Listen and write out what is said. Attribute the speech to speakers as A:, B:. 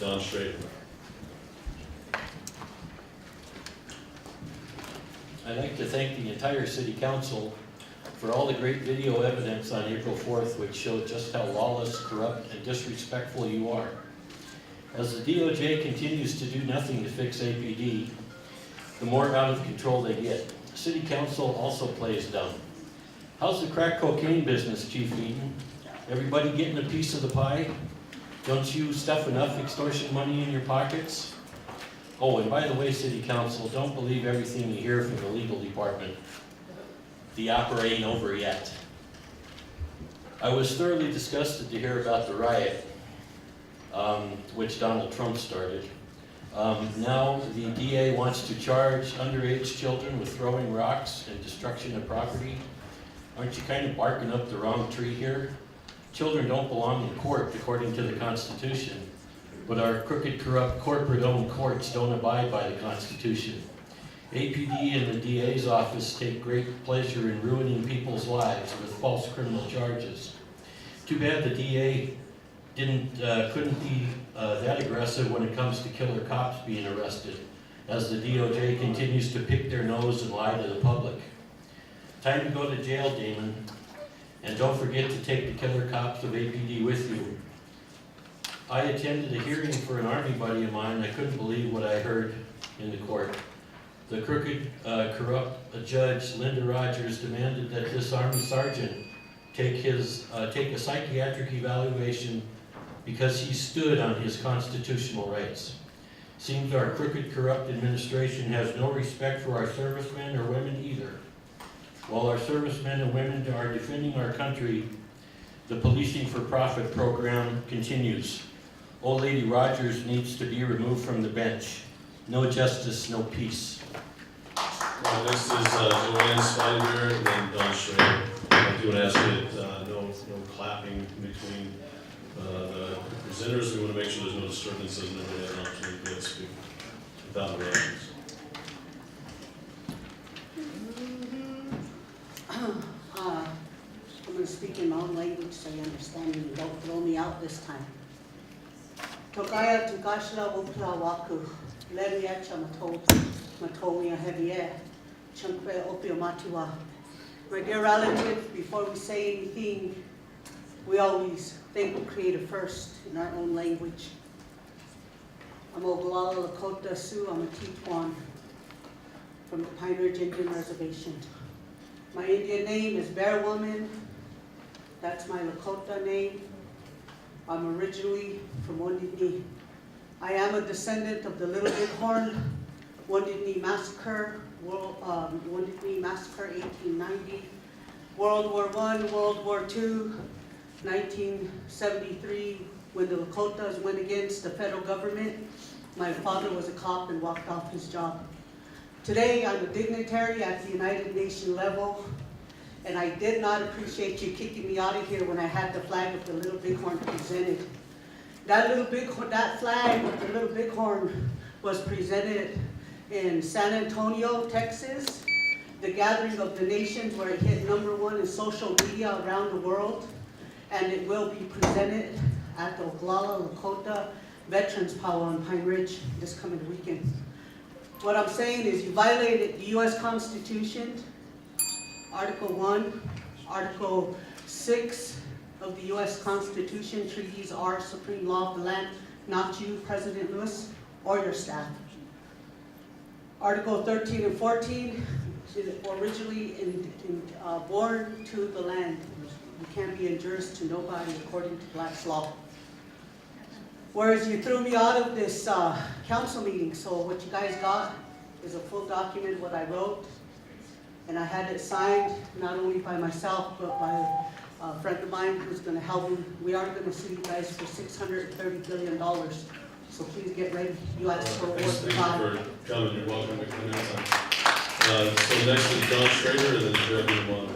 A: Don Schrader.
B: I'd like to thank the entire City Council for all the great video evidence on April 4th, which showed just how lawless, corrupt, and disrespectful you are. As the DOJ continues to do nothing to fix APD, the more out of control they get. City Council also plays dumb. How's the crack cocaine business, Chief Eden? Everybody getting a piece of the pie? Don't you stuff enough extortion money in your pockets? Oh, and by the way, City Council, don't believe everything you hear from the legal department. The opera ain't over yet. I was thoroughly disgusted to hear about the riot, which Donald Trump started. Now the DA wants to charge underage children with throwing rocks and destruction of property. Aren't you kind of barking up the wrong tree here? Children don't belong in court according to the Constitution, but our crooked, corrupt, corporate-owned courts don't abide by the Constitution. APD and the DA's office take great pleasure in ruining people's lives with false criminal charges. Too bad the DA couldn't be that aggressive when it comes to killer cops being arrested, as the DOJ continues to pick their nose and lie to the public. Time to go to jail, Damon, and don't forget to take the killer cops of APD with you. I attended a hearing for an Army buddy of mine. I couldn't believe what I heard in the court. The crooked, corrupt judge, Linda Rogers, demanded that this Army sergeant take a psychiatric evaluation because he stood on his constitutional rights. Seems our crooked, corrupt administration has no respect for our servicemen or women either. While our servicemen and women are defending our country, the policing for profit program continues. Old Lady Rogers needs to be removed from the bench. No justice, no peace.
A: Next is Joanne Spider and then Don Schrader. I do want to ask you that no clapping between the presenters. We want to make sure there's no disturbances and everybody has an opportunity to speak without interruptions.
C: I'm going to speak in my own language so you understand me. Don't throw me out this time. Tokaya tukashla wupla waku. Leriacha matolia heavy chunkwe opio matua. My dear relatives, before we say anything, we always thank the Creator first in our own language. I'm Oglala Lakota Sioux. I'm a Tetuan from the Pine Ridge Indian Reservation. My Indian name is Bear Woman. That's my Lakota name. I'm originally from Wounded Knee. I am a descendant of the Little Bighorn Wounded Knee Massacre, Wounded Knee Massacre 1890, World War I, World War II, 1973, when the Lakotas went against the federal government. My father was a cop and walked off his job. Today, I'm a dignitary at the United Nations level, and I did not appreciate you kicking me out of here when I had the flag of the Little Bighorn presented. That flag of the Little Bighorn was presented in San Antonio, Texas, the gathering of the nations where it hit #1 in social media around the world, and it will be presented at the Oglala Lakota Veterans Powwow on Pine Ridge this coming weekend. What I'm saying is you violated the U.S. Constitution, Article 1, Article 6 of the U.S. Constitution. Treaties are supreme law of the land, not you, President Lewis, or your staff. Article 13 and 14 is originally born to the land. You can't be injurious to nobody according to Black's law. Whereas you threw me out of this council meeting, so what you guys got is a full document what I wrote, and I had it signed not only by myself but by a friend of mine who's going to help me. We are going to sue you guys for $630 billion, so please get ready. You asked for a
A: Thanks
C: for
A: for coming. You're welcome to come anytime. So next is Don Schrader and then Jeremy Romano.